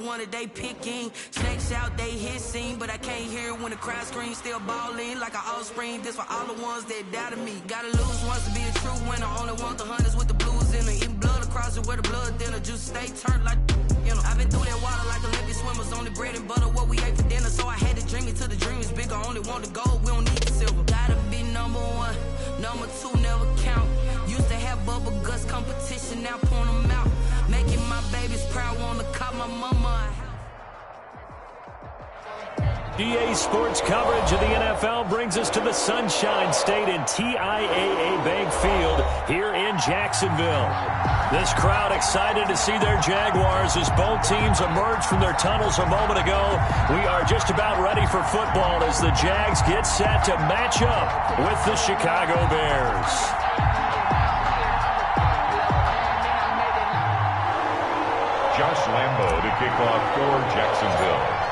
one that they picking. Snakes out, they hissing, but I can't hear when the crowd screams. Still balling like an offspring. This for all the ones that doubted me. Gotta lose once to be a true winner. Only want the hunters with the blues in it. Eating blood across it where the blood dinner. Juice stay turned like, you know. I've been through that water like Olympic swimmers. Only bread and butter what we ate for dinner. So I had to dream it till the dream is bigger. Only want the gold, we don't need the silver. Gotta be number one, number two never count. Used to have bubble guts competition, now point them out. Making my babies proud, wanna call my mama. EA Sports coverage of the NFL brings us to the Sunshine State in TIAA Bank Field here in Jacksonville. This crowd excited to see their Jaguars as both teams emerged from their tunnels a moment ago. We are just about ready for football as the Jags get set to match up with the Chicago Bears. Josh Lambo to kick off for Jacksonville.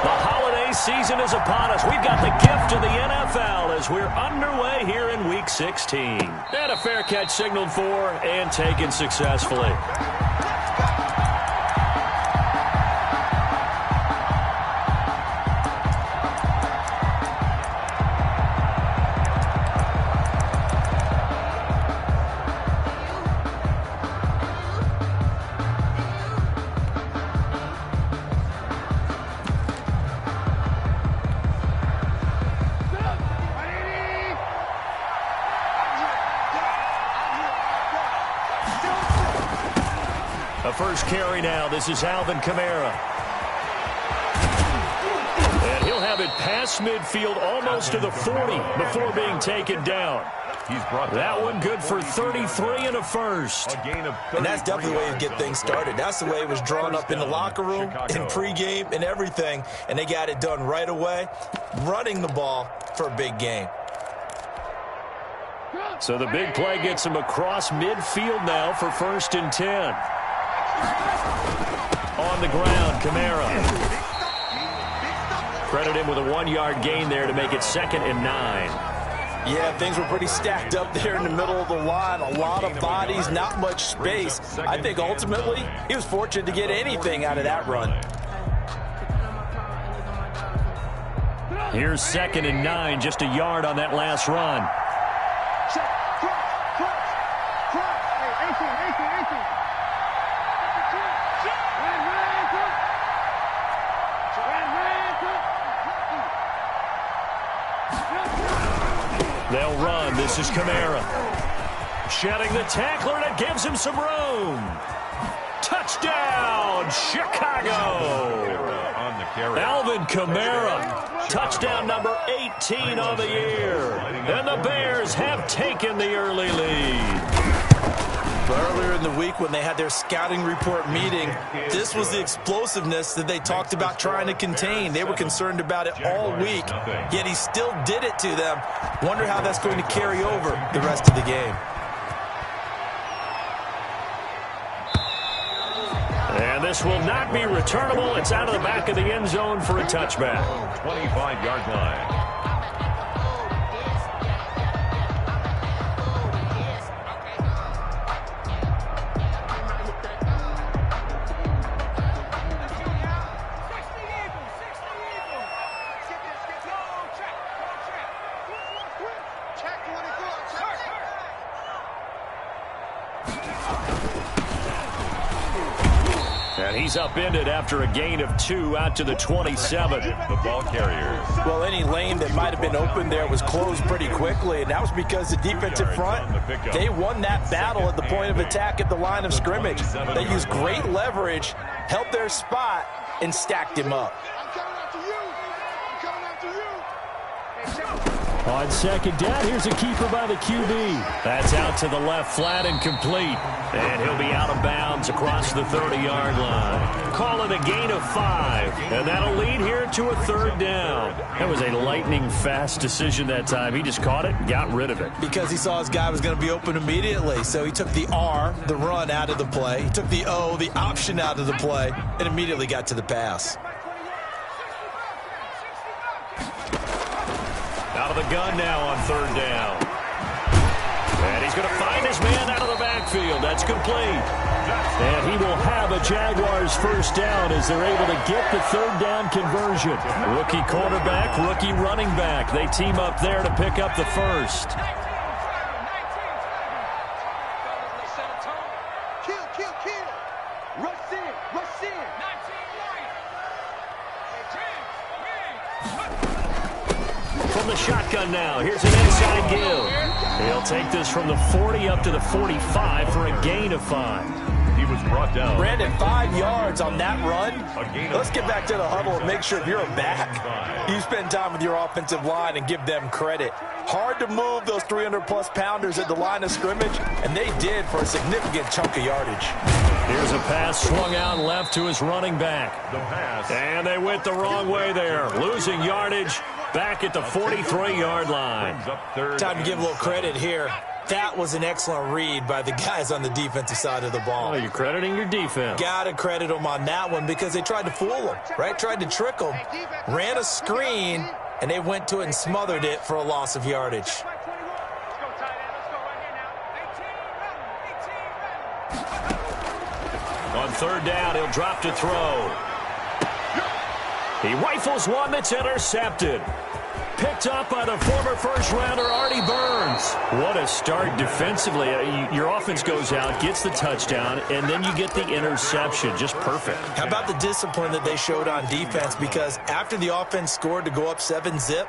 The holiday season is upon us. We've got the gift of the NFL as we're underway here in Week 16. And a fair catch signaled for and taken successfully. First carry now. This is Alvin Kamara. And he'll have it past midfield almost to the 40 before being taken down. He's brought that one good for 33 and a first. And that's definitely the way to get things started. That's the way it was drawn up in the locker room, in pregame, and everything. And they got it done right away, running the ball for a big game. So the big play gets him across midfield now for 1st and 10. On the ground, Kamara. Credit him with a 1-yard gain there to make it 2nd and 9. Yeah, things were pretty stacked up there in the middle of the line. A lot of bodies, not much space. I think ultimately he was fortunate to get anything out of that run. Here's 2nd and 9, just a yard on that last run. They'll run. This is Kamara. Shedding the tackler, and it gives him some room. Touchdown, Chicago. Alvin Kamara. Touchdown number 18 on the year. And the Bears have taken the early lead. Earlier in the week when they had their scouting report meeting, this was the explosiveness that they talked about trying to contain. They were concerned about it all week, yet he still did it to them. Wonder how that's going to carry over the rest of the game. And this will not be returnable. It's out of the back of the end zone for a touchback. 25-yard line. And he's upended after a gain of 2 out to the 27. The ball carrier. Well, any lane that might have been open there was closed pretty quickly, and that was because the defensive front, they won that battle at the point of attack at the line of scrimmage. They used great leverage, held their spot, and stacked him up. On 2nd down, here's a keeper by the QB. That's out to the left, flat and complete. And he'll be out of bounds across the 30-yard line. Call it a gain of 5. And that'll lead here to a 3rd down. That was a lightning-fast decision that time. He just caught it and got rid of it. Because he saw his guy was going to be open immediately. So he took the R, the run, out of the play. He took the O, the option, out of the play, and immediately got to the pass. Out of the gun now on 3rd down. And he's going to find his man out of the backfield. backfield. That's complete. And he will have a Jaguars first down as they're able to get the third down conversion. Rookie quarterback, rookie running back. They team up there to pick up the first. From the shotgun now, here's an inside give. He'll take this from the 40 up to the 45 for a gain of 5. He was brought down. Brandon, 5 yards on that run. Let's get back to the huddle and make sure if you're a back, you spend time with your offensive line and give them credit. Hard to move those 300-plus pounders at the line of scrimmage, and they did for a significant chunk of yardage. Here's a pass swung out left to his running back. The pass. And they went the wrong way there, losing yardage back at the 43-yard line. Time to give a little credit here. That was an excellent read by the guys on the defensive side of the ball. Oh, you're crediting your defense. Got to credit them on that one because they tried to fool them, right? Tried to trick them, ran a screen, and they went to it and smothered it for a loss of yardage. On third down, he'll drop to throw. He rifles one that's intercepted. Picked up by the former first-rounder Artie Burns. What a start defensively. Your offense goes out, gets the touchdown, and then you get the interception. Just perfect. How about the discipline that they showed on defense? Because after the offense scored to go up 7-zip,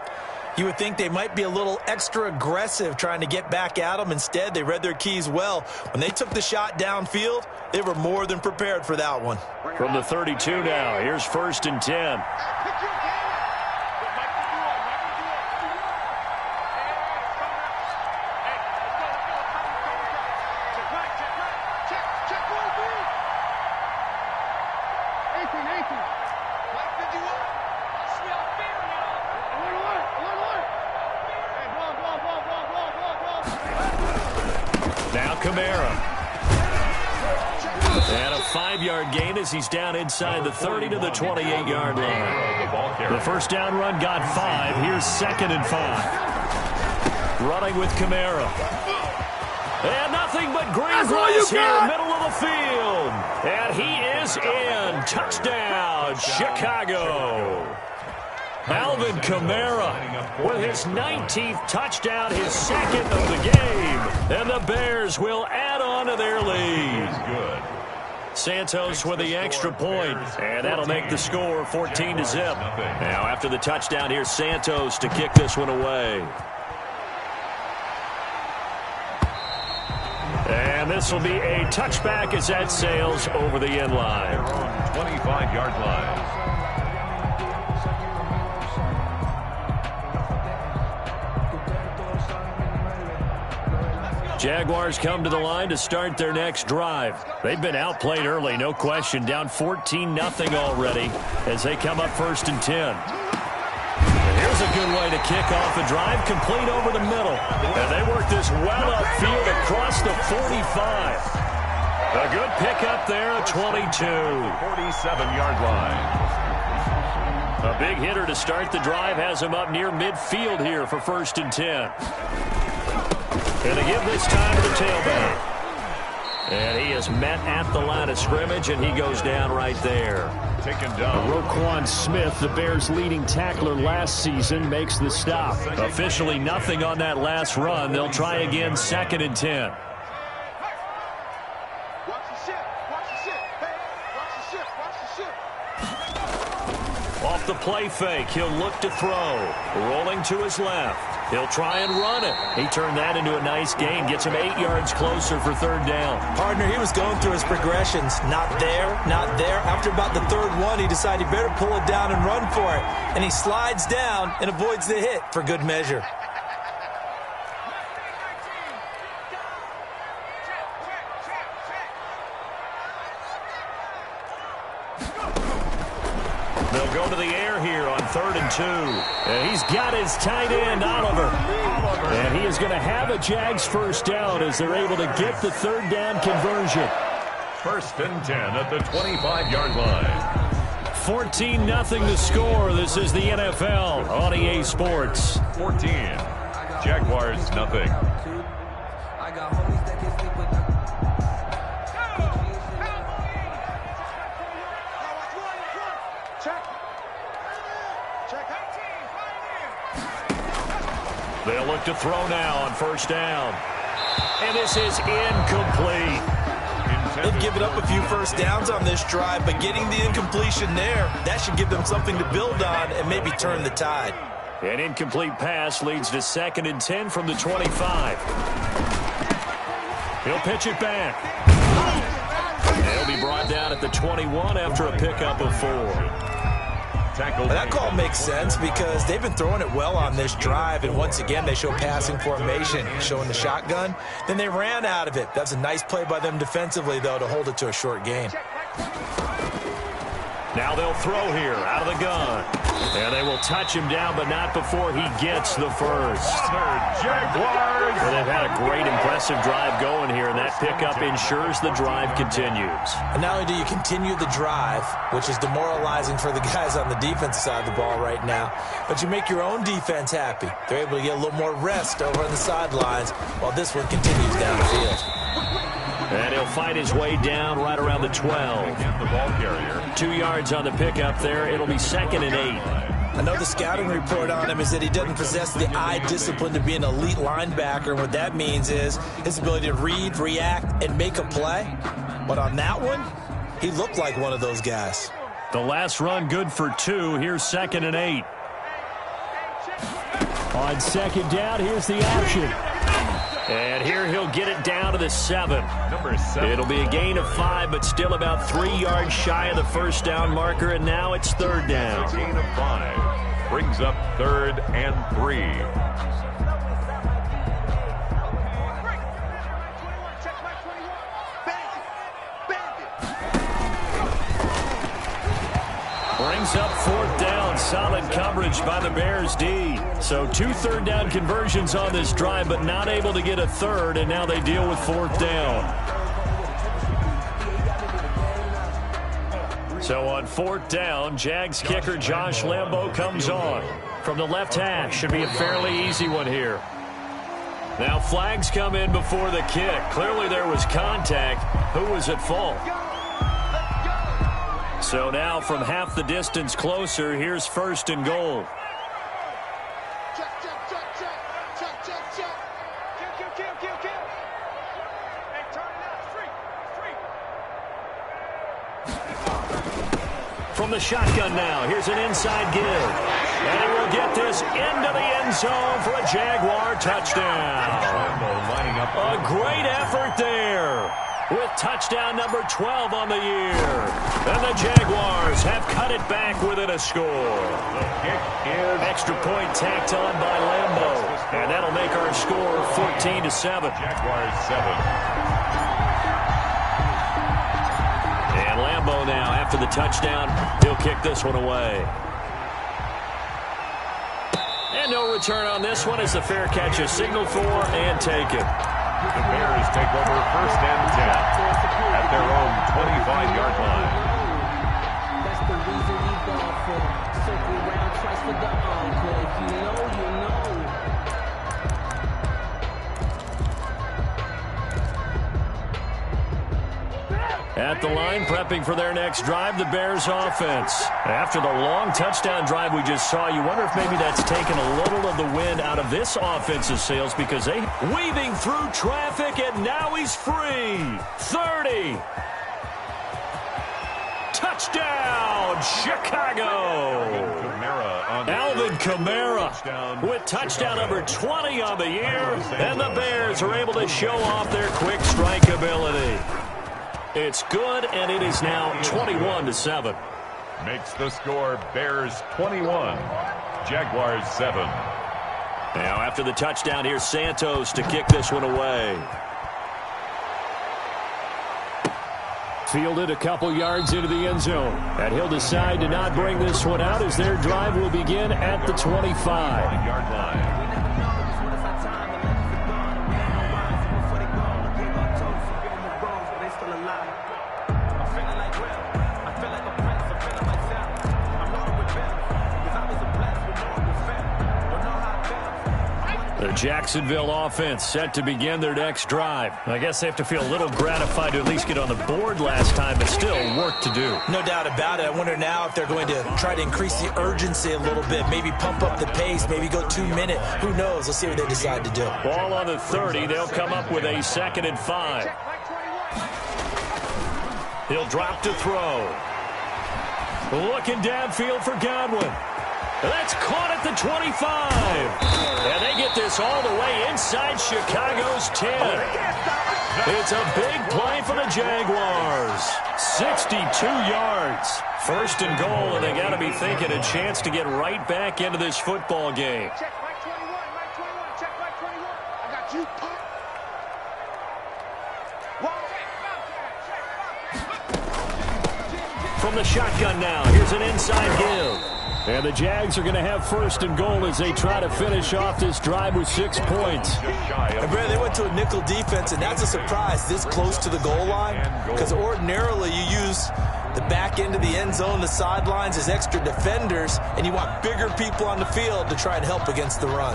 you would think they might be a little extra aggressive trying to get back at them. Instead, they read their keys well. When they took the shot downfield, they were more than prepared for that one. From the 32 now, here's 1st and 10. And a 5-yard gain as he's down inside the 30 to the 28-yard line. The first down run got 5. Here's 2nd and 5. Running with Kamara. And nothing but green grass here, middle of the field. And he is in. Touchdown, Chicago. Alvin Kamara with his 19th touchdown, his 2nd of the game. And the Bears will add on to their lead. Santos with the extra point, and that'll make the score 14-0. Now after the touchdown, here's Santos to kick this one away. And this will be a touchback as that sails over the end line. 25-yard line. Jaguars come to the line to start their next drive. They've been outplayed early, no question. Down 14-0 already as they come up 1st and 10. And here's a good way to kick off the drive, complete over the middle. And they work this well upfield across the 45. A good pickup there at 22. 47-yard line. A big hitter to start the drive has him up near midfield here for 1st and 10. And to give this time to the tailback. And he is met at the line of scrimmage, and he goes down right there. Taken down. Roquan Smith, the Bears' leading tackler last season, makes the stop. Officially nothing on that last run. They'll try again 2nd and 10. Off the play fake, he'll look to throw. Rolling to his left. He'll try and run it. He turned that into a nice gain. Gets him 8 yards closer for 3rd down. Partner, he was going through his progressions. Not there, not there. After about the 3rd one, he decided he better pull it down and run for it. And he slides down and avoids the hit for good measure. They'll go to the air here on 3rd and 2. And he's got his tight end, Oliver. And he is going to have a Jags first down as they're able to get the 3rd down conversion. 1st and 10 at the 25-yard line. 14-0 the score. This is the NFL on EA Sports. 14. Jaguars nothing. They'll look to throw now on first down. And this is incomplete. They've given up a few first downs on this drive, but getting the incompletion there, that should give them something to build on and maybe turn the tide. An incomplete pass leads to 2nd and 10 from the 25. He'll pitch it back. He'll be brought down at the 21 after a pickup of 4. That call makes sense because they've been throwing it well on this drive, and once again they show passing formation, showing the shotgun. Then they ran out of it. That's a nice play by them defensively, though, to hold it to a short gain. Now they'll throw here out of the gun. And they will touch him down, but not before he gets the first. Jaguars. Well, they've had a great, impressive drive going here, and that pickup ensures the drive continues. And not only do you continue the drive, which is demoralizing for the guys on the defensive side of the ball right now, but you make your own defense happy. They're able to get a little more rest over on the sidelines while this one continues down the field. And he'll fight his way down right around the 12. The ball carrier. 2 yards on the pickup there. It'll be 2nd and 8. I know the scouting report on him is that he doesn't possess the eye discipline to be an elite linebacker. And what that means is his ability to read, react, and make a play. But on that one, he looked like one of those guys. The last run good for 2. Here's 2nd and 8. On 2nd down, here's the option. And here he'll get it down to the 7. Number 7. It'll be a gain of 5, but still about 3 yards shy of the first down marker, and now it's 3rd down. A gain of 5. Brings up 3rd and 3. Brings up 4th down. Solid coverage by the Bears D. So 2 3rd down conversions on this drive, but not able to get a 3rd, and now they deal with 4th down. So on 4th down, Jags kicker Josh Lambo comes on. From the left hash, should be a fairly easy one here. Now flags come in before the kick. Clearly there was contact. Who was at fault? So now from half the distance closer, here's 1st and goal. From the shotgun now, here's an inside give. And he will get this into the end zone for a Jaguar touchdown. A great effort there, with touchdown number 12 on the year. And the Jaguars have cut it back within a score. The kick is extra point tacked on by Lambo. And that'll make our score 14-7. Jaguars 7. And Lambo now, after the touchdown, he'll kick this one away. And no return on this one as the fair catch is signaled for and taken. The Bears take over 1st and 10 at their own 25-yard line. That's the reason we ball for. Circle round twice for the encore. If you know, you know. At the line, prepping for their next drive, the Bears offense. After the long touchdown drive we just saw, you wonder if maybe that's taken a little of the wind out of this offense's sails, because they weaving through traffic, and now he's free. 30. Touchdown, Chicago. Alvin Kamara with touchdown number 20 on the year, and the Bears are able to show off their quick strike ability. It's good, and it is now 21-7. Makes the score Bears 21, Jaguars 7. Now after the touchdown, here's Santos to kick this one away. Fielded a couple yards into the end zone. And he'll decide to not bring this one out as their drive will begin at the 25-yard line. The Jacksonville offense set to begin their next drive. I guess they have to feel a little gratified to at least get on the board last time, but still work to do. No doubt about it. I wonder now if they're going to try to increase the urgency a little bit, maybe pump up the pace, maybe go 2 minute. Who knows? Let's see what they decide to do. Ball on the 30. They'll come up with a 2nd and 5. He'll drop to throw. Looking downfield for Godwin. That's caught at the 25. And they get this all the way inside Chicago's 10. It's a big play for the Jaguars. 62 yards. 1st and goal, and they got to be thinking a chance to get right back into this football game. Check Mike 21, Mike 21, check Mike 21. I got you. From the shotgun now, here's an inside give. And the Jags are going to have 1st and goal as they try to finish off this drive with 6 points. And Brad, they went to a nickel defense, and that's a surprise this close to the goal line, because ordinarily you use the back end of the end zone, the sidelines as extra defenders, and you want bigger people on the field to try and help against the run.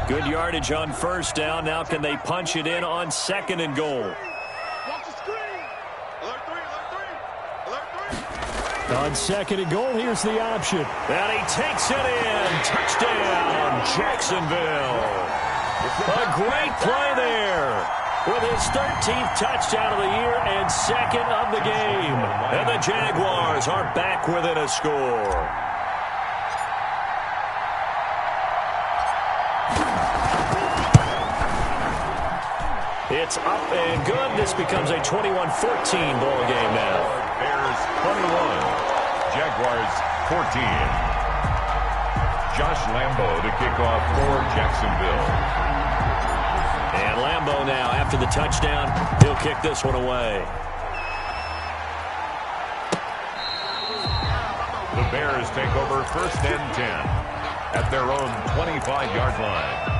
Good yardage on 1st down. Now can they punch it in on 2nd and goal? On 2nd and goal, here's the option. And he takes it in. Touchdown, Jacksonville. A great play there. With his 13th touchdown of the year and 2nd of the game. And the Jaguars are back within a score. It's up and good. This becomes a 21-14 ball game now. Bears 21, Jaguars 14. Josh Lambo to kick off for Jacksonville. And Lambo now, after the touchdown, he'll kick this one away. The Bears take over 1st and 10 at their own 25-yard line.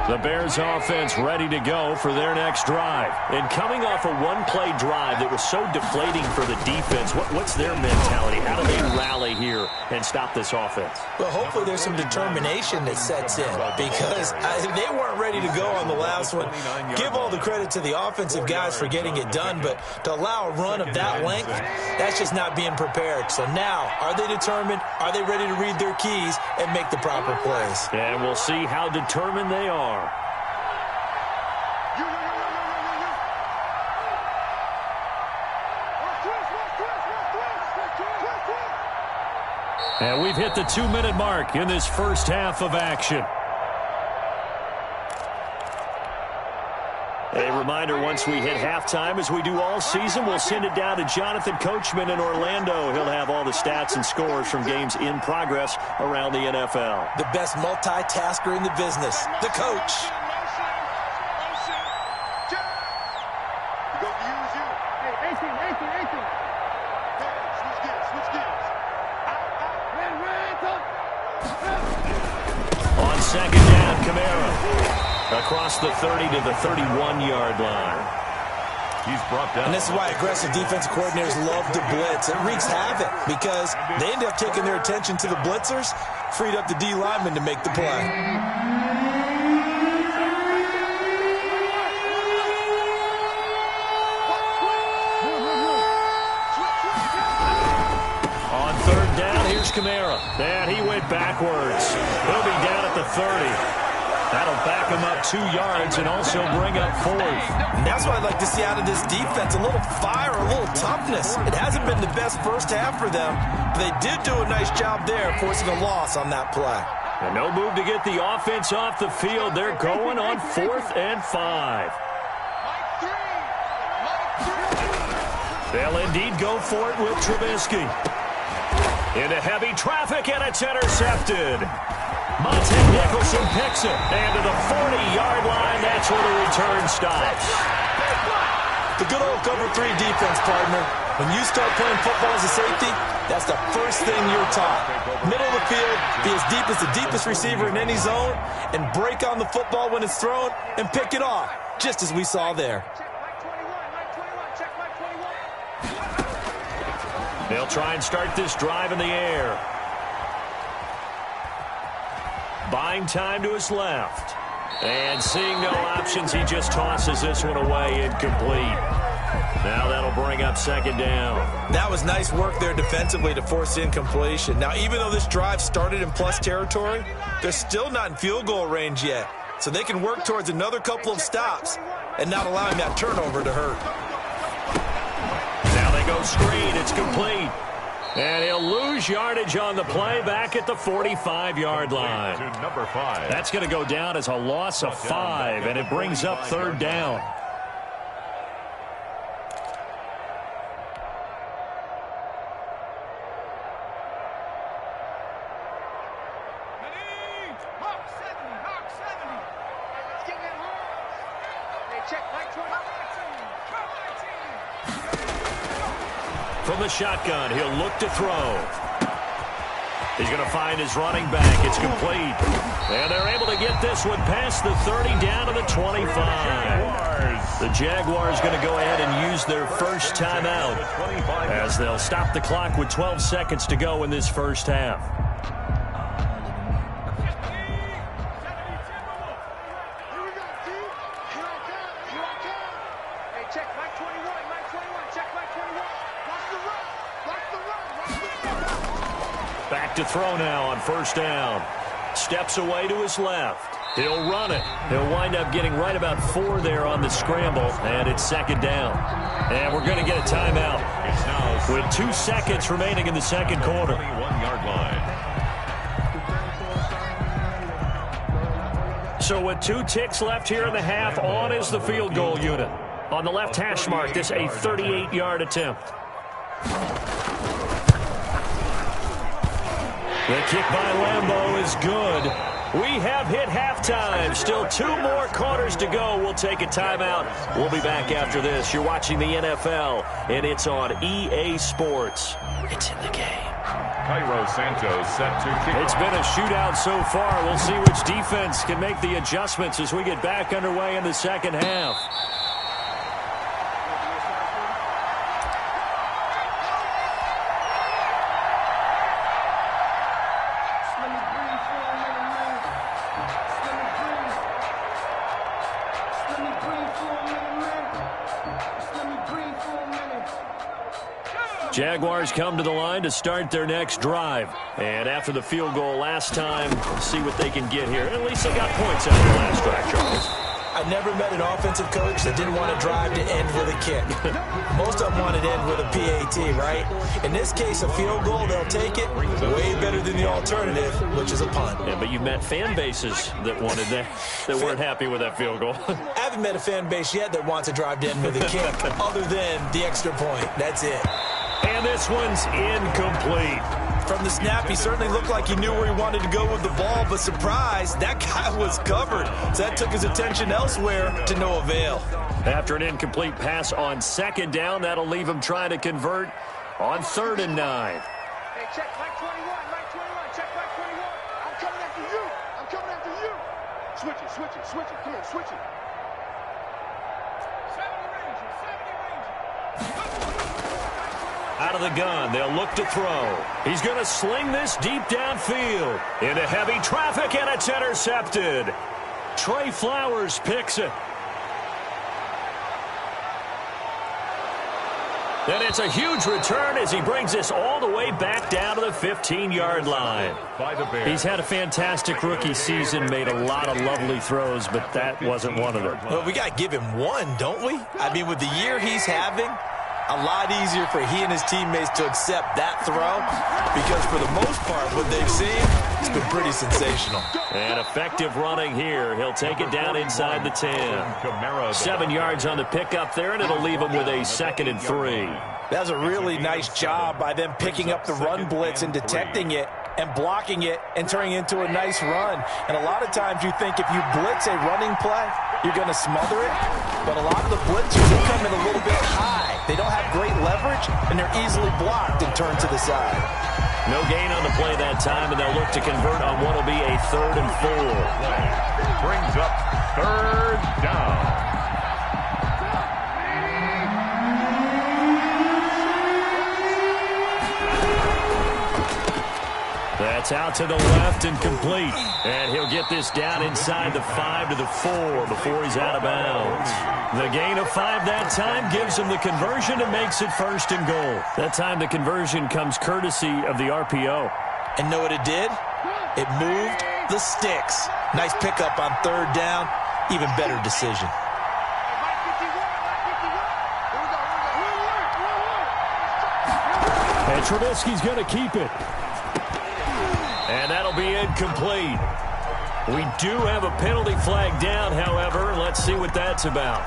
The Bears offense ready to go for their next drive. And coming off a one-play drive that was so deflating for the defense, what's their mentality? How do they rally here and stop this offense? Well, hopefully there's some determination that sets in, because they weren't ready to go on the last one. Give all the credit to the offensive guys for getting it done, but to allow a run of that length, that's just not being prepared. So now, are they determined? Are they ready to read their keys and make the proper plays? And we'll see how determined they are. And we've hit the 2-minute mark in this first half of action. A reminder, once we hit halftime, as we do all season, we'll send it down to Jonathan Coachman in Orlando. He'll have all the stats and scores from games in progress around the NFL. The best multitasker in the business, the coach. On 2nd down, Kamara across the 30 to the 31-yard line. He's brought down. And this is why aggressive defensive coordinators love to blitz. It wreaks havoc because they end up taking their attention to the blitzers, freed up the D lineman to make the play. Kamara, and he went backwards. He'll be down at the 30. That'll back him up 2 yards and also bring up 4th. And that's what I'd like to see out of this defense, a little fire, a little toughness. It hasn't been the best first half for them, but they did do a nice job there, forcing a loss on that play. And no move to get the offense off the field. They're going on 4th and 5. They'll indeed go for it with Trubisky. Into heavy traffic, and it's intercepted. Monte Nicholson picks it. And to the 40-yard line, that's where the return stops. The good old cover 3 defense, partner. When you start playing football as a safety, that's the first thing you're taught. Middle of the field, be as deep as the deepest receiver in any zone, and break on the football when it's thrown and pick it off, just as we saw there. They'll try and start this drive in the air. Buying time to his left. And seeing no options, he just tosses this one away, incomplete. Now that'll bring up second down. That was nice work there defensively to force incompletion. Now, even though this drive started in plus territory, they're still not in field goal range yet. So they can work towards another couple of stops and not allowing that turnover to hurt. Now they go screen. It's complete. And he'll lose yardage on the play back at the 45-yard line. To number 5. That's going to go down as a loss of 5, and it brings up third down. From the shotgun, he'll look to throw. He's going to find his running back. It's complete. And they're able to get this one past the 30 down to the 25. The Jaguars going to go ahead and use their first timeout as they'll stop the clock with 12 seconds to go in this first half. Back to throw now on first down. Steps away to his left. He'll run it. He'll wind up getting right about 4 there on the scramble, and it's second down. And we're going to get a timeout with 2 seconds remaining in the second quarter. 21-yard line. So with 2 ticks left here in the half, on is the field goal unit. On the left hash mark, this a 38-yard attempt. The kick by Lambeau is good. We have hit halftime. Still 2 more quarters to go. We'll take a timeout. We'll be back after this. You're watching the NFL, and it's on EA Sports. It's in the game. Cairo Santos set to kick. It's been a shootout so far. We'll see which defense can make the adjustments as we get back underway in the second half. Jaguars come to the line to start their next drive. And after the field goal last time, see what they can get here. At least they got points out of the last drive, Charles. I never met an offensive coach that didn't want to drive to end with a kick. Most of them wanted to end with a PAT, right? In this case, a field goal, they'll take it. Way better than the alternative, which is a punt. Yeah, but you met fan bases that wanted that, that weren't happy with that field goal. I haven't met a fan base yet that wants to drive to end with a kick, other than the extra point. That's it. And this one's incomplete. From the snap, he certainly looked like he knew where he wanted to go with the ball, but surprise, that guy was covered. So that took his attention elsewhere to no avail. After an incomplete pass on second down, that'll leave him trying to convert on 3rd and 9. Hey, check Mike 21, Mike 21, check Mike 21. I'm coming after you. I'm coming after you. Switch it, switch it, switch it. Come here, switch it. 70 Ranger. Out of the gun, they'll look to throw. He's going to sling this deep downfield into heavy traffic, and it's intercepted. Trey Flowers picks it. And it's a huge return as he brings this all the way back down to the 15-yard line. He's had a fantastic rookie season, made a lot of lovely throws, but that wasn't one of them. Well, we got to give him one, don't we? I mean, with the year he's having, a lot easier for he and his teammates to accept that throw because for the most part, what they've seen has been pretty sensational. And effective running here. He'll take it down inside the 10. 7 yards on the pickup there, and it'll leave him with a 2nd and 3. That was a really nice job by them picking up the run blitz and detecting it and blocking it and turning it into a nice run. And a lot of times you think if you blitz a running play, you're going to smother it. but a lot of the blitzers, they come in a little bit high. They don't have great leverage, and they're easily blocked and turned to the side. No gain on the play that time, and they'll look to convert on what will be a 3rd and 4. Brings up 3rd down. That's out to the left and complete. And he'll get this down inside the 5 to the 4 before he's out of bounds. The gain of 5 that time gives him the conversion and makes it 1st and goal. That time the conversion comes courtesy of the RPO. And know what it did? It moved the sticks. Nice pickup on 3rd down. Even better decision. And Trubisky's going to keep it. And that'll be incomplete. We do have a penalty flag down, however. Let's see what that's about.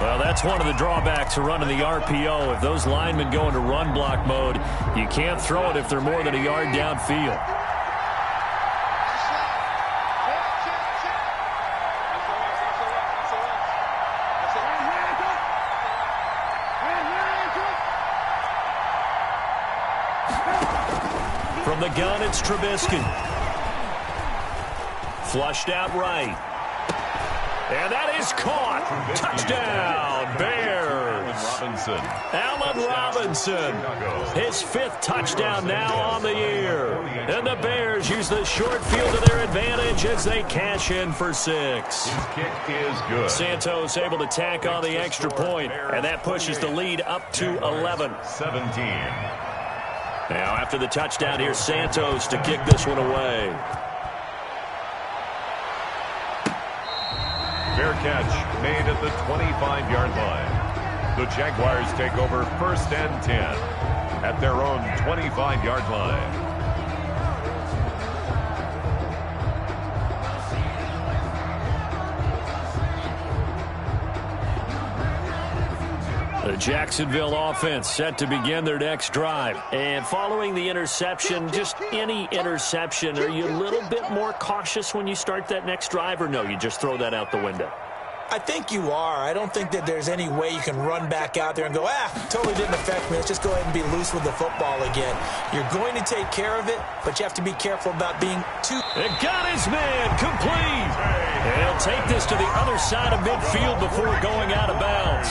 Well, that's one of the drawbacks of running the RPO. If those linemen go into run block mode, you can't throw it if they're more than a yard downfield. From the gun, it's Trubisky. Flushed out right. And that is caught. Touchdown, Bears. Allen Robinson. His 5th touchdown now on the year. And the Bears use the short field to their advantage as they cash in for 6. His kick is good. Santos able to tack on the extra point, and that pushes the lead up to 11. 17. Now, after the touchdown, here's Santos to kick this one away. Fair catch made at the 25-yard line. The Jaguars take over 1st and 10 at their own 25-yard line. The Jacksonville offense set to begin their next drive. And following the interception, just any interception, are you a little bit more cautious when you start that next drive, or no, you just throw that out the window? I think you are. I don't think that there's any way you can run back out there and go, totally didn't affect me. Let's just go ahead and be loose with the football again. You're going to take care of it, but you have to be careful about being too... And got his man complete. And he'll take this to the other side of midfield before going out of bounds.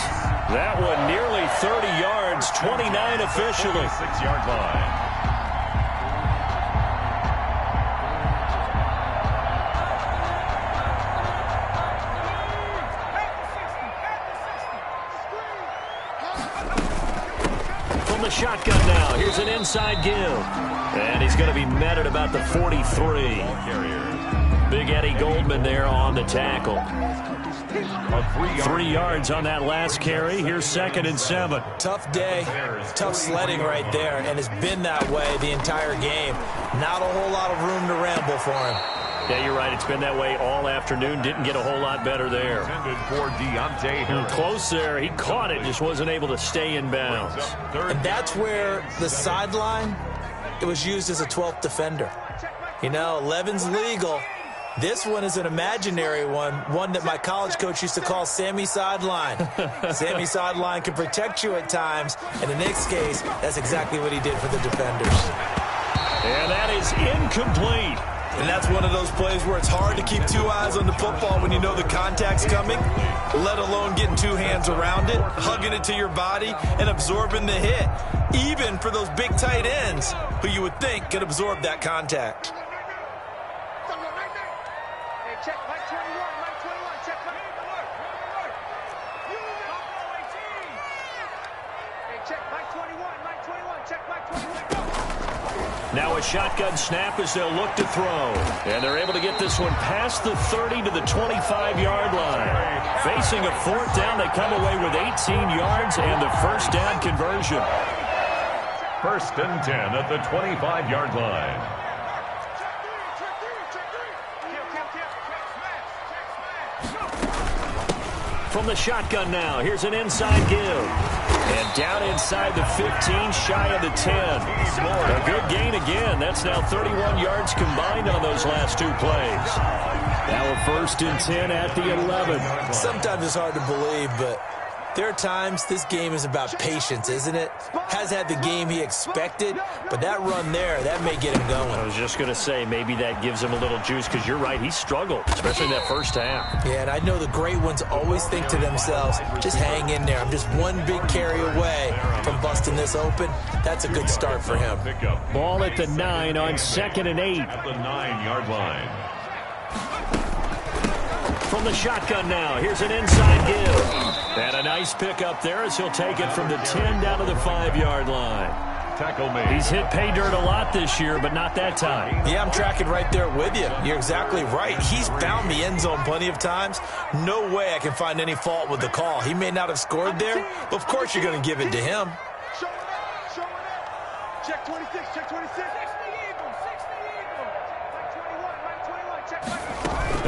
That one nearly 30 yards, 29 officially. 6-yard line. From the shotgun now, here's an inside give. And he's going to be met at about the 43. Big Eddie Goldman there on the tackle. 3 yards on that last carry. Here's 2nd and 7. Tough day, tough sledding right there, and it's been that way the entire game. Not a whole lot of room to ramble for him. Yeah, you're right. It's been that way all afternoon. Didn't get a whole lot better there. Close there. He caught it, just wasn't able to stay in bounds. And that's where the sideline, it was used as a 12th defender. You know, 11's legal. This one is an imaginary one that my college coach used to call Sammy Sideline. Sammy Sideline can protect you at times, and in this case, that's exactly what he did for the defenders. And that is incomplete. And that's one of those plays where it's hard to keep 2 eyes on the football when you know the contact's coming, let alone getting 2 hands around it, hugging it to your body, and absorbing the hit, even for those big tight ends who you would think could absorb that contact. Check, Mike 21, Mike 21, check, Mike. Hey, check, Mike 21, Mike 21, check, Mike 21, go. Now a shotgun snap as they'll look to throw. And they're able to get this one past the 30 to the 25-yard line. Facing a 4th down, they come away with 18 yards and the 1st down conversion. 1st and 10 at the 25-yard line. From the shotgun now, here's an inside give. And down inside the 15, shy of the 10. A good gain again. That's now 31 yards combined on those last 2 plays. Now a 1st and 10 at the 11. Sometimes it's hard to believe, but there are times this game is about patience, isn't it? Has had the game he expected, but that run there, that may get him going. I was just going to say, maybe that gives him a little juice, because you're right, he struggled, especially in that first half. Yeah, and I know the great ones always think to themselves, just hang in there. I'm just one big carry away from busting this open. That's a good start for him. Ball at the 9 on 2nd and 8. At the 9-yard line. From the shotgun now, here's an inside give. And a nice pickup there as he'll take it from the 10 down to the 5-yard line. Tackle made. He's hit pay dirt a lot this year, but not that time. Yeah, I'm tracking right there with you. You're exactly right. He's found the end zone plenty of times. No way I can find any fault with the call. He may not have scored there, but of course you're going to give it to him. Show it up, show it up. Check 26, check 26. 60 Eagle, 60 Eagle. Mike 21, Mike 21, check Mike 21.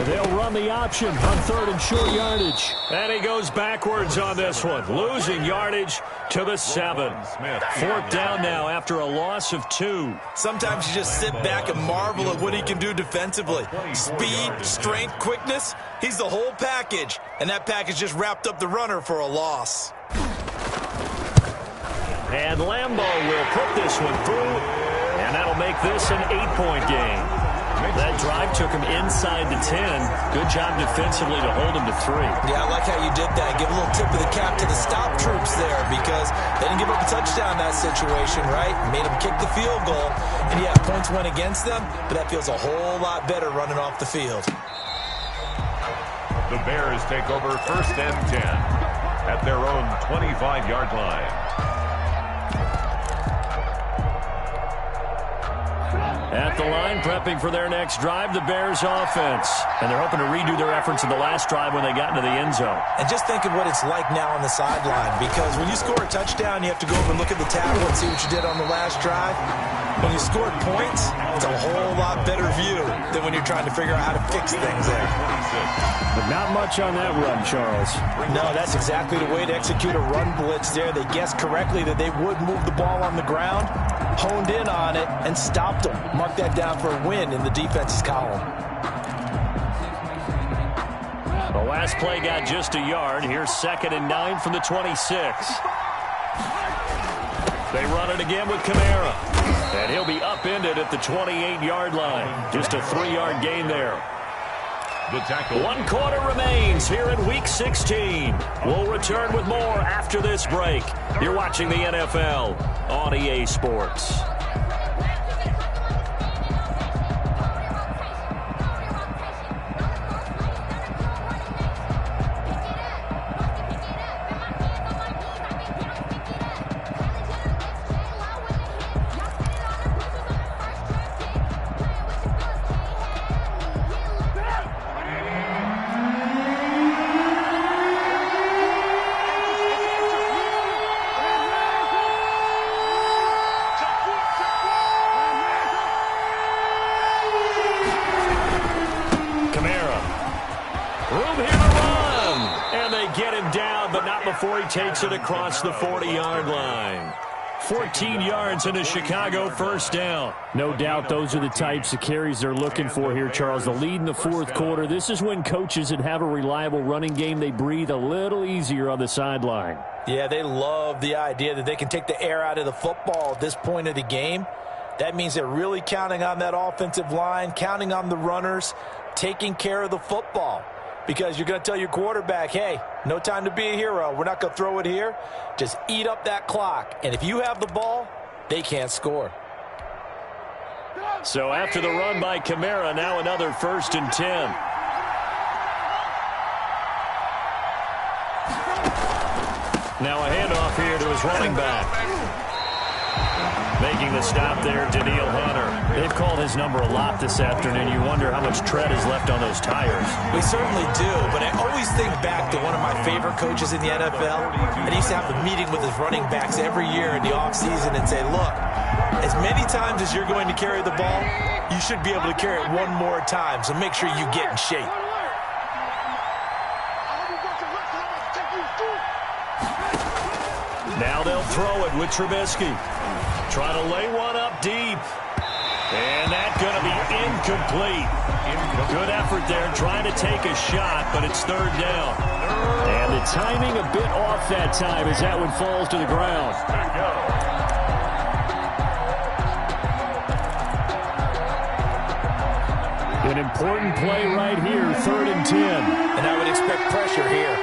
They'll run the option on 3rd and short yardage. And he goes backwards on this one, losing yardage to the 7. 4th down now after a loss of 2. Sometimes you just sit back and marvel at what he can do defensively. Speed, strength, quickness, he's the whole package. And that package just wrapped up the runner for a loss. And Lambeau will put this one through, and that'll make this an 8-point game. That drive took him inside the 10. Good job defensively to hold him to 3. Yeah, I like how you did that. Give a little tip of the cap to the stop troops there, because they didn't give up a touchdown in that situation, right? Made them kick the field goal. And yeah, points went against them, but that feels a whole lot better running off the field. The Bears take over 1st and 10 at their own 25-yard line. At the line, prepping for their next drive, the Bears offense. And they're hoping to redo their efforts in the last drive when they got into the end zone. And just think of what it's like now on the sideline, because when you score a touchdown, you have to go over and look at the tackle and see what you did on the last drive. When you scored points, it's a whole lot better view than when you're trying to figure out how to fix things there. But not much on that run, Charles. No, that's exactly the way to execute a run blitz there. They guessed correctly that they would move the ball on the ground, honed in on it, and stopped them. Mark that down for a win in the defense's column. The last play got just a yard. Here's 2nd and 9 from the 26. They run it again with Kamara. And he'll be upended at the 28-yard line. Just a 3-yard gain there. The tackle. 1 quarter remains here in Week 16. We'll return with more after this break. You're watching the NFL on EA Sports. Before he takes it across the 40-yard line. 14 yards and a Chicago 1st down. No doubt those are the types of carries they're looking for here, Charles. The lead in the 4th quarter. This is when coaches that have a reliable running game, they breathe a little easier on the sideline. Yeah, they love the idea that they can take the air out of the football at this point of the game. That means they're really counting on that offensive line, counting on the runners, taking care of the football. Because you're going to tell your quarterback, hey, no time to be a hero. We're not going to throw it here. Just eat up that clock. And if you have the ball, they can't score. So after the run by Kamara, now another 1st and 10. Now a handoff here to his running back. Making the stop there, Daniil Hunter. They've called his number a lot this afternoon. You wonder how much tread is left on those tires. We certainly do, but I always think back to one of my favorite coaches in the NFL. And he used to have a meeting with his running backs every year in the offseason and say, look, as many times as you're going to carry the ball, you should be able to carry it one more time, so make sure you get in shape. Now they'll throw it with Trubisky. Trying to lay one up deep. And that's going to be incomplete. Good effort there trying to take a shot, but it's third down. And the timing a bit off that time as that one falls to the ground. An important play right here, 3rd and 10. And I would expect pressure here.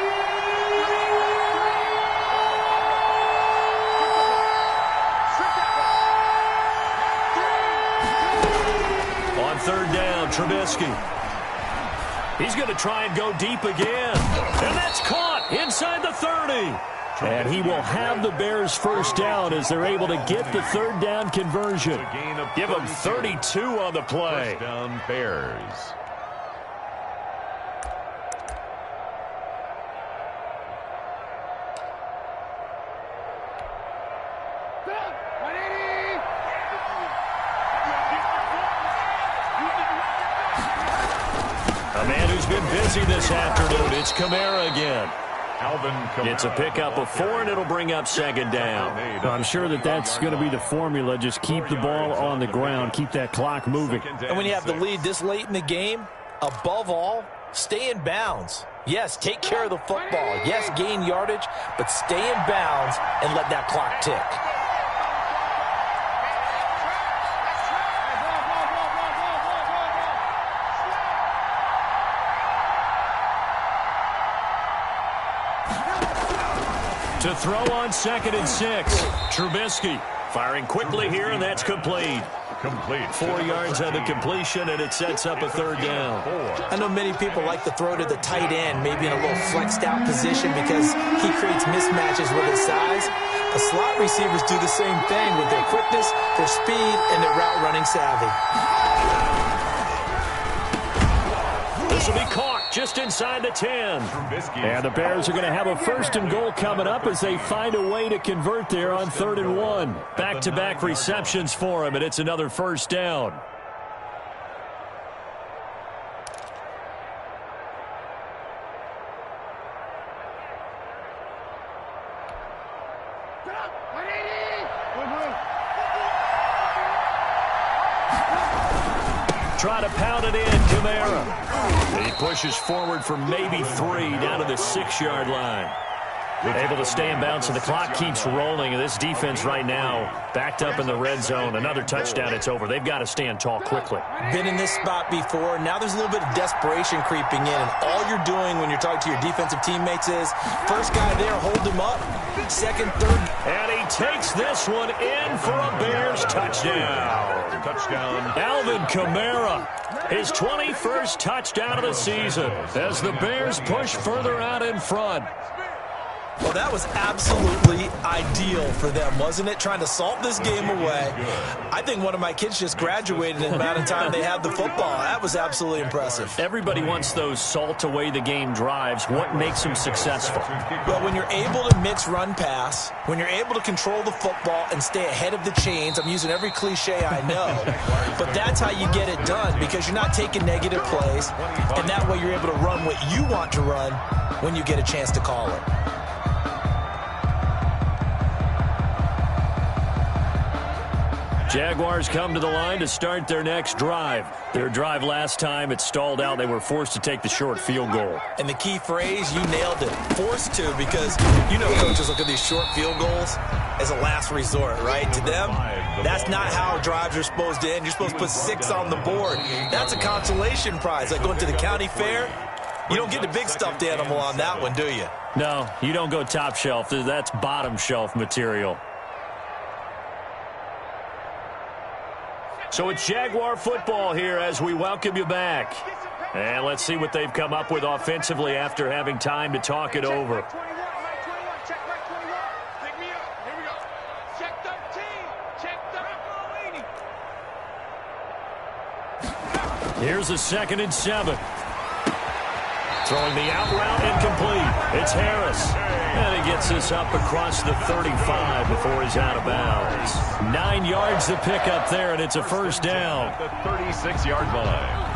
On 3rd down, Trubisky. He's going to try and go deep again. And that's caught inside the 30. And he will have the Bears first down as they're able to get the 3rd down conversion. Give them 32 on the play. First down, Bears. A man who's been busy this afternoon. It's Kamara again. It's a pickup of 4, and it'll bring up 2nd down. I'm sure that's going to be the formula. Just keep the ball on the ground. Keep that clock moving. And when you have the lead this late in the game, above all, stay in bounds. Yes, take care of the football. Yes, gain yardage, but stay in bounds and let that clock tick. To throw on 2nd and 6. Trubisky firing quickly here, and that's complete. 4 yards on the completion, and it sets up a 3rd down. I know many people like to throw to the tight end, maybe in a little flexed out position because he creates mismatches with his size. The slot receivers do the same thing with their quickness, their speed, and their route running savvy. This will be caught just inside the 10. And the Bears are going to have a 1st and goal coming up as they find a way to convert there on 3rd and 1. Back-to-back receptions for him, and it's another 1st down. Try to pound it in, Kamara. He pushes forward for maybe 3 down to the 6-yard line. Able to stay in bounds, and the clock keeps rolling. And this defense right now backed up in the red zone. Another touchdown, it's over. They've got to stand tall quickly. Been in this spot before. Now there's a little bit of desperation creeping in. And all you're doing when you're talking to your defensive teammates is, first guy there, hold him up. 2nd, 3rd. And he takes this one in for a Bears touchdown. Alvin Kamara, his 21st touchdown of the season as the Bears push further out in front. Well, that was absolutely ideal for them, wasn't it? Trying to salt this game away. I think one of my kids just graduated in the amount of time they had the football. That was absolutely impressive. Everybody wants those salt away the game drives. What makes them successful? Well, when you're able to mix run pass, when you're able to control the football and stay ahead of the chains, I'm using every cliche I know, but that's how you get it done because you're not taking negative plays, and that way you're able to run what you want to run when you get a chance to call it. Jaguars come to the line to start their next drive. Their drive last time, it stalled out. They were forced to take the short field goal. And the key phrase, you nailed it. Forced to, because you know coaches look at these short field goals as a last resort, right? To them, that's not how drives are supposed to end. You're supposed to put 6 on the board. That's a consolation prize. Like going to the county fair, you don't get the big stuffed animal on that one, do you? No, you don't go top shelf. That's bottom shelf material. So it's Jaguar football here as we welcome you back. And let's see what they've come up with offensively after having time to talk it over. Here's a 2nd and 7. Throwing the out route incomplete. It's Harris. And he gets this up across the 35 before he's out of bounds. 9 yards to pick up there, and it's a 1st down. The 36-yard line.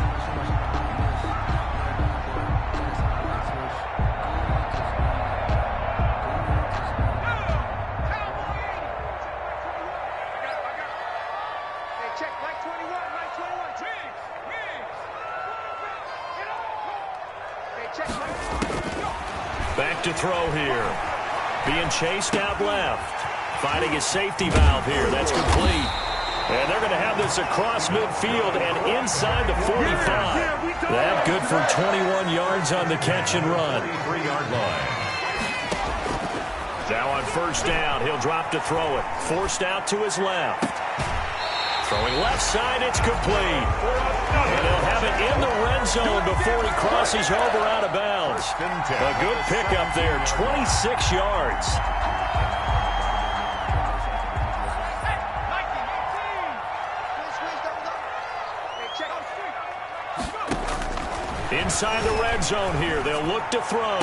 Check, like 21. to throw here. Being chased out left. Finding his safety valve here. That's complete. And they're going to have this across midfield and inside the 45. That good for 21 yards on the catch and run. 3-yard line. Now on first down, he'll drop to throw it. Forced out to his left. Throwing left side, it's complete. And he'll have it in the red zone before he crosses over out of bounds. A good pickup there, 26 yards. Inside the red zone here, they'll look to throw.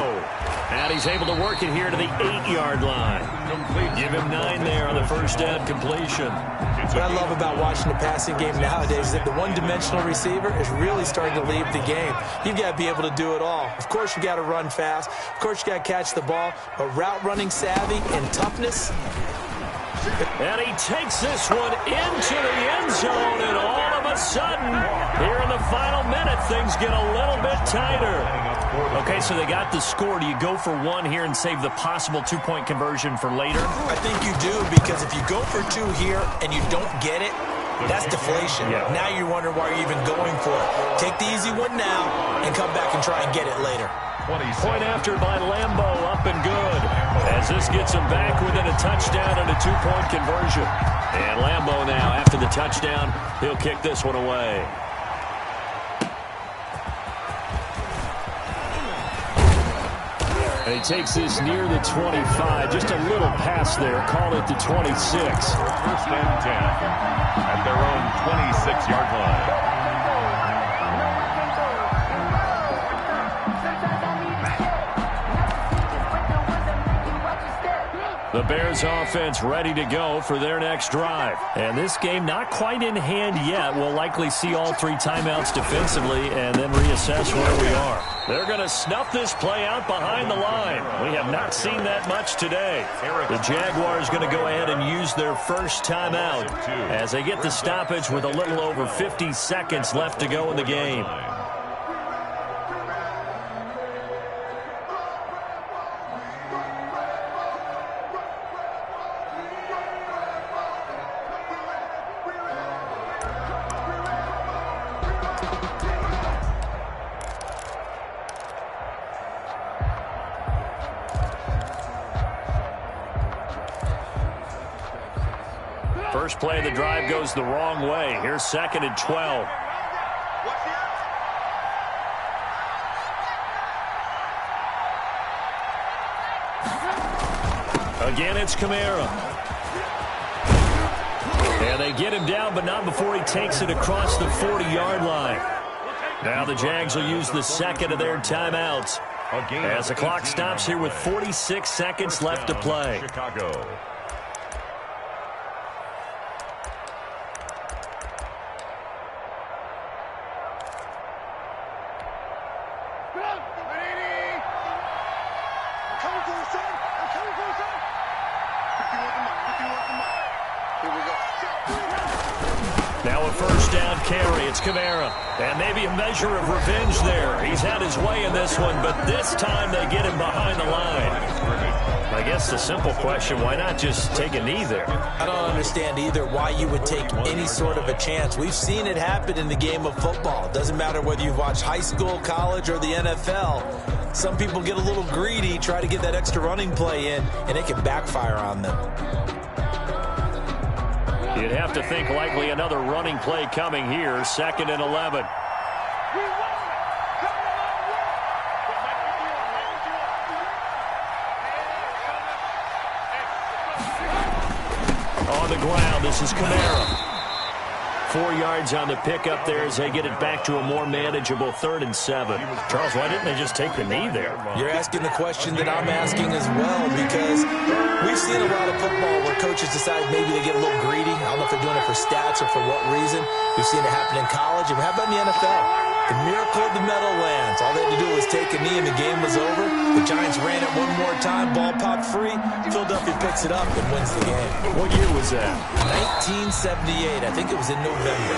And he's able to work it here to the 8-yard line. Give him 9 there on the first down completion. What I love about watching the passing game nowadays is that the one-dimensional receiver is really starting to leave the game. You've got to be able to do it all. Of course, you got to run fast. Of course, you got to catch the ball. But route running savvy and toughness. And he takes this one into the end zone, and all of a sudden, here in the final minute, things get a little bit tighter. Okay, so they got the score. Do you go for one here and save the possible 2-point conversion for later? I think you do, because if you go for 2 here and you don't get it, that's deflation. Yeah. Now you're wondering why you're even going for it. Take the easy one now and come back and try and get it later. Point after by Lambo, up and good. As this gets him back within a touchdown and a 2-point conversion. And Lambo now, after the touchdown, he'll kick this one away. And he takes this near the 25. Just a little pass there. Call it the 26. First and 10 at their own 26-yard line. The Bears offense ready to go for their next drive. And this game not quite in hand yet. We'll likely see all 3 timeouts defensively and then reassess where we are. They're going to snuff this play out behind the line. We have not seen that much today. The Jaguars going to go ahead and use their first timeout as they get the stoppage with a little over 50 seconds left to go in the game. First play of the drive goes the wrong way. Here's 2nd and 12. Again, it's Kamara. And they get him down, but not before he takes it across the 40-yard line. Now the Jags will use the second of their timeouts as the clock stops here with 46 seconds left to play. Chicago. Now a first down carry. It's Kamara. And maybe a measure of revenge there. He's had his way in this one, but this time they get him behind the line. I guess the simple question, why not just take a knee there? I don't understand either why you would take any sort of a chance. We've seen it happen in the game of football. It doesn't matter whether you've watched high school, college, or the NFL. Some people get a little greedy, try to get that extra running play in, and it can backfire on them. You'd have to think likely another running play coming here. 2nd and 11. On the ground, this is Kamara. 4 yards on the pickup there as they get it back to a more manageable 3rd and 7. Charles, why didn't they just take the knee there? You're asking the question that I'm asking as well, because we've seen a lot of football where coaches decide maybe they get a little greedy. I don't know if they're doing it for stats or for what reason. We've seen it happen in college. And how about in the NFL? The miracle of the Meadowlands. All they had to do was take a knee and the game was over. The Giants ran it one more time. Ball popped free. Philadelphia picks it up and wins the game. What year was that? 1978. I think it was in November.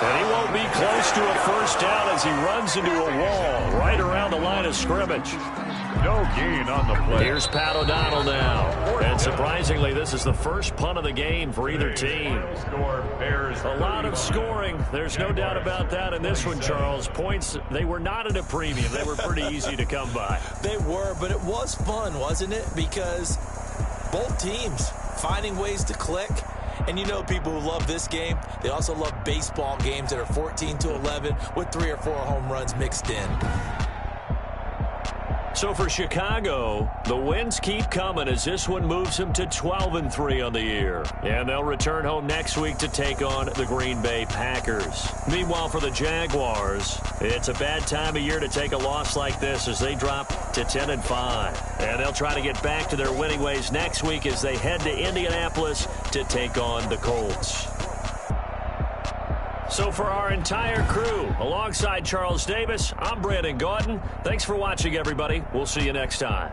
And he won't be close to a first down as he runs into a wall right around the line of scrimmage. No gain on the play. Here's Pat O'Donnell now. And surprisingly, this is the first punt of the game for either team. A lot of scoring. There's no doubt about that in this one, Charles. Points, they were not at a premium. They were pretty easy to come by. They were, but it was fun, wasn't it? Because both teams finding ways to click. And you know people who love this game, they also love baseball games that are 14-11 with 3 or 4 home runs mixed in. So for Chicago, the wins keep coming as this one moves them to 12-3 on the year. And they'll return home next week to take on the Green Bay Packers. Meanwhile, for the Jaguars, it's a bad time of year to take a loss like this as they drop to 10-5. And they'll try to get back to their winning ways next week as they head to Indianapolis to take on the Colts. So for our entire crew, alongside Charles Davis, I'm Brandon Gaudin. Thanks for watching, everybody. We'll see you next time.